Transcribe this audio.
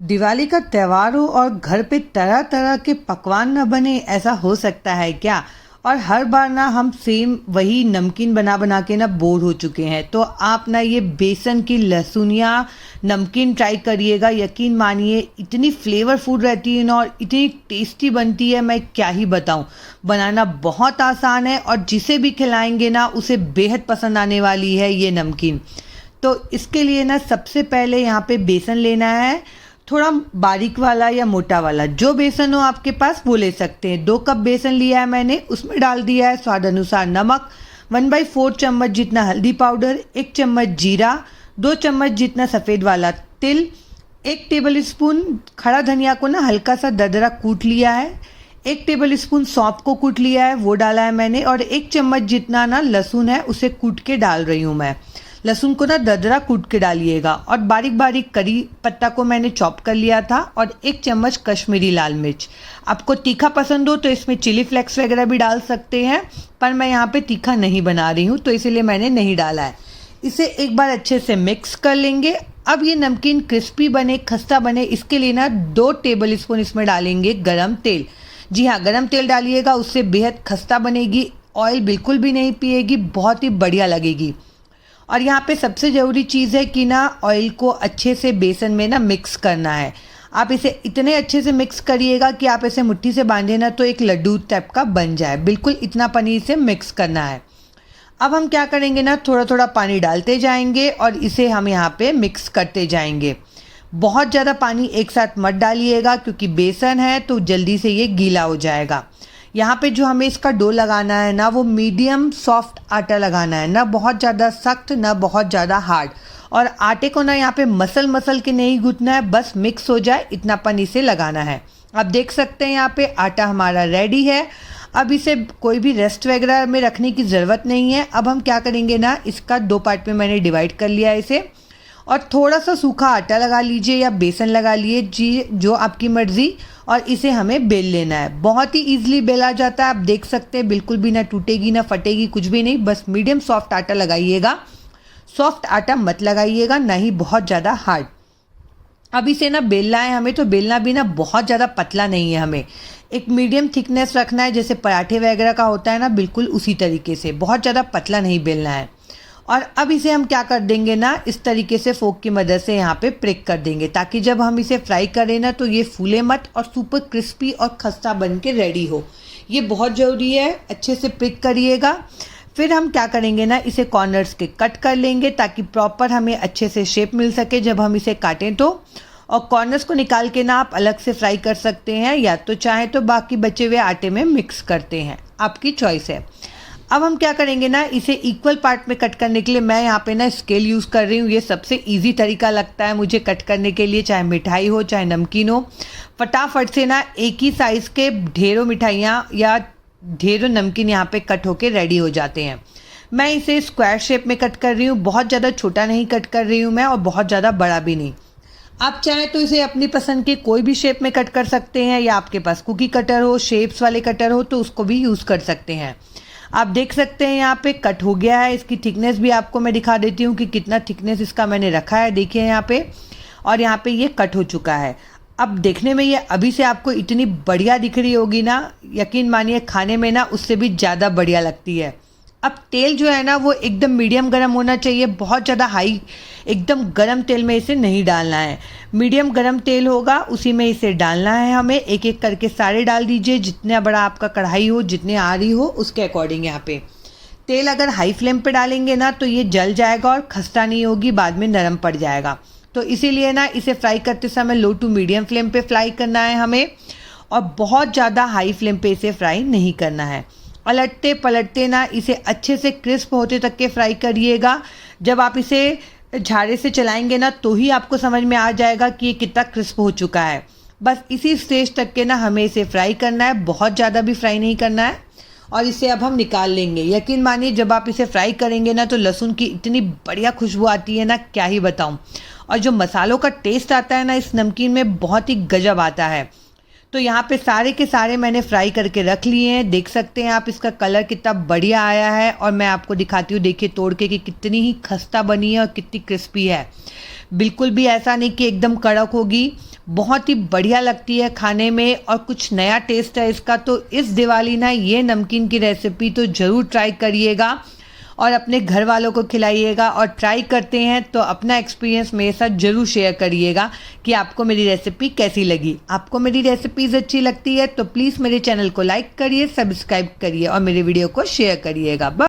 दिवाली का त्योहार हो और घर पे तरह तरह के पकवान न बने, ऐसा हो सकता है क्या। और हर बार ना हम सेम वही नमकीन बना बना के ना बोर हो चुके हैं। तो आप ना ये बेसन की लहसुनिया नमकीन ट्राई करिएगा। यकीन मानिए इतनी फ्लेवरफुल रहती है ना और इतनी टेस्टी बनती है, मैं क्या ही बताऊं। बनाना बहुत आसान है और जिसे भी खिलाएंगे ना उसे बेहद पसंद आने वाली है ये नमकीन। तो इसके लिए ना सबसे पहले यहाँ पे बेसन लेना है, थोड़ा बारीक वाला या मोटा वाला, जो बेसन हो आपके पास वो ले सकते हैं। 2 कप बेसन लिया है मैंने, उसमें डाल दिया है स्वाद अनुसार नमक, 1/4 चम्मच जितना हल्दी पाउडर, 1 चम्मच जीरा, 2 चम्मच जितना सफ़ेद वाला तिल, 1 टेबल स्पून खड़ा धनिया को ना हल्का सा दरदरा कूट लिया है, 1 टेबल स्पून सौंफ को कूट लिया है वो डाला है मैंने, और 1 चम्मच जितना ना लहसुन है उसे कूट के डाल रही हूँ मैं। लहसुन को ना दरदरा कूट के डालिएगा। और बारीक बारीक करी पत्ता को मैंने चॉप कर लिया था, और 1 चम्मच कश्मीरी लाल मिर्च। आपको तीखा पसंद हो तो इसमें चिली फ्लेक्स वगैरह भी डाल सकते हैं, पर मैं यहाँ पे तीखा नहीं बना रही हूँ तो इसीलिए मैंने नहीं डाला है। इसे एक बार अच्छे से मिक्स कर लेंगे। अब ये नमकीन क्रिस्पी बने, खस्ता बने, इसके लिए ना 2 टेबल स्पून इसमें डालेंगे गरम तेल। जी हाँ, गरम तेल डालिएगा, उससे बेहद खस्ता बनेगी। ऑयल बिल्कुल भी नहीं पिएगी, बहुत ही बढ़िया लगेगी। और यहाँ पे सबसे ज़रूरी चीज़ है कि ना ऑयल को अच्छे से बेसन में ना मिक्स करना है। आप इसे इतने अच्छे से मिक्स करिएगा कि आप इसे मुट्ठी से बांधे ना तो एक लड्डू टाइप का बन जाए। बिल्कुल इतना पनीर से मिक्स करना है। अब हम क्या करेंगे ना, थोड़ा थोड़ा पानी डालते जाएंगे और इसे हम यहाँ पे मिक्स करते जाएंगे। बहुत ज़्यादा पानी एक साथ मत डालिएगा क्योंकि बेसन है तो जल्दी से ये गीला हो जाएगा। यहाँ पे जो हमें इसका डो लगाना है ना, वो मीडियम सॉफ्ट आटा लगाना है, ना बहुत ज़्यादा सख्त ना बहुत ज़्यादा हार्ड। और आटे को ना यहाँ पे मसल मसल के नहीं गूंथना है, बस मिक्स हो जाए इतनापन इसे लगाना है। आप देख सकते हैं यहाँ पे आटा हमारा रेडी है। अब इसे कोई भी रेस्ट वगैरह में रखने की ज़रूरत नहीं है। अब हम क्या करेंगे ना, इसका 2 पार्ट में मैंने डिवाइड कर लिया इसे, और थोड़ा सा सूखा आटा लगा लीजिए या बेसन लगा लिए जी, जो आपकी मर्ज़ी। और इसे हमें बेल लेना है। बहुत ही ईजिली बेला जाता है, आप देख सकते हैं, बिल्कुल भी ना टूटेगी ना फटेगी, कुछ भी नहीं। बस मीडियम सॉफ्ट आटा लगाइएगा, सॉफ्ट आटा मत लगाइएगा, ना ही बहुत ज़्यादा हार्ड। अब इसे ना बेलना है हमें, तो बेलना भी ना बहुत ज़्यादा पतला नहीं है, हमें एक मीडियम थिकनेस रखना है, जैसे पराठे वगैरह का होता है ना, बिल्कुल उसी तरीके से, बहुत ज़्यादा पतला नहीं बेलना है। और अब इसे हम क्या कर देंगे ना, इस तरीके से फोक की मदद से यहाँ पे प्रिक कर देंगे, ताकि जब हम इसे फ्राई करें ना तो ये फूले मत और सुपर क्रिस्पी और खस्ता बन के रेडी हो। ये बहुत ज़रूरी है, अच्छे से प्रिक करिएगा। फिर हम क्या करेंगे ना, इसे कॉर्नर्स के कट कर लेंगे ताकि प्रॉपर हमें अच्छे से शेप मिल सके जब हम इसे काटें तो। और कॉर्नर्स को निकाल के ना आप अलग से फ्राई कर सकते हैं, या तो चाहे तो बाकी बचे हुए आटे में मिक्स करते हैं, आपकी चॉइस है। अब हम क्या करेंगे ना, इसे इक्वल पार्ट में कट करने के लिए मैं यहाँ पे ना स्केल यूज़ कर रही हूँ। ये सबसे इजी तरीका लगता है मुझे कट करने के लिए, चाहे मिठाई हो चाहे नमकीन हो। फटाफट से ना एक ही साइज़ के ढेरों मिठाइयाँ या ढेरों नमकीन यहाँ पे कट होके रेडी हो जाते हैं। मैं इसे स्क्वायर शेप में कट कर रही हूँ, बहुत ज़्यादा छोटा नहीं कट कर रही हूँ मैं, और बहुत ज़्यादा बड़ा भी नहीं। आप चाहें तो इसे अपनी पसंद के कोई भी शेप में कट कर सकते हैं, या आपके पास कुकी कटर हो, शेप्स वाले कटर हो तो उसको भी यूज़ कर सकते हैं। आप देख सकते हैं यहाँ पे कट हो गया है। इसकी थिकनेस भी आपको मैं दिखा देती हूँ कि कितना थिकनेस इसका मैंने रखा है, देखिए यहाँ पे। और यहाँ पे ये कट हो चुका है। अब देखने में ये अभी से आपको इतनी बढ़िया दिख रही होगी ना, यकीन मानिए खाने में ना उससे भी ज़्यादा बढ़िया लगती है। अब तेल जो है ना वो एकदम मीडियम गरम होना चाहिए, बहुत ज़्यादा हाई एकदम गरम तेल में इसे नहीं डालना है। मीडियम गरम तेल होगा उसी में इसे डालना है हमें। एक एक करके सारे डाल दीजिए, जितना बड़ा आपका कढ़ाई हो, जितने आ रही हो उसके अकॉर्डिंग। यहाँ पे तेल अगर हाई फ्लेम पे डालेंगे ना तो ये जल जाएगा और खस्ता नहीं होगी, बाद में नरम पड़ जाएगा। तो इसीलिए ना इसे फ्राई करते समय लो टू मीडियम फ्लेम पे फ्राई करना है हमें, और बहुत ज़्यादा हाई फ्लेम पे इसे फ्राई नहीं करना है। पलटते पलटते ना इसे अच्छे से क्रिस्प होते तक के फ्राई करिएगा। जब आप इसे झाड़े से चलाएंगे ना तो ही आपको समझ में आ जाएगा कि ये कितना क्रिस्प हो चुका है। बस इसी स्टेज तक के ना हमें इसे फ्राई करना है, बहुत ज़्यादा भी फ्राई नहीं करना है। और इसे अब हम निकाल लेंगे। यकीन मानिए जब आप इसे फ्राई करेंगे ना तो लहसुन की इतनी बढ़िया खुशबू आती है ना, क्या ही बताऊँ। और जो मसालों का टेस्ट आता है ना इस नमकीन में, बहुत ही गजब आता है। तो यहाँ पे सारे के सारे मैंने फ्राई करके रख लिए हैं। देख सकते हैं आप इसका कलर कितना बढ़िया आया है। और मैं आपको दिखाती हूँ, देखिए तोड़ के कि कितनी ही खस्ता बनी है और कितनी क्रिस्पी है। बिल्कुल भी ऐसा नहीं कि एकदम कड़क होगी, बहुत ही बढ़िया लगती है खाने में और कुछ नया टेस्ट है इसका। तो इस दिवाली ना ये नमकीन की रेसिपी तो ज़रूर ट्राई करिएगा और अपने घर वालों को खिलाइएगा। और ट्राई करते हैं तो अपना एक्सपीरियंस मेरे साथ ज़रूर शेयर करिएगा कि आपको मेरी रेसिपी कैसी लगी। आपको मेरी रेसिपीज़ अच्छी लगती है तो प्लीज़ मेरे चैनल को लाइक करिए, सब्सक्राइब करिए और मेरे वीडियो को शेयर करिएगा।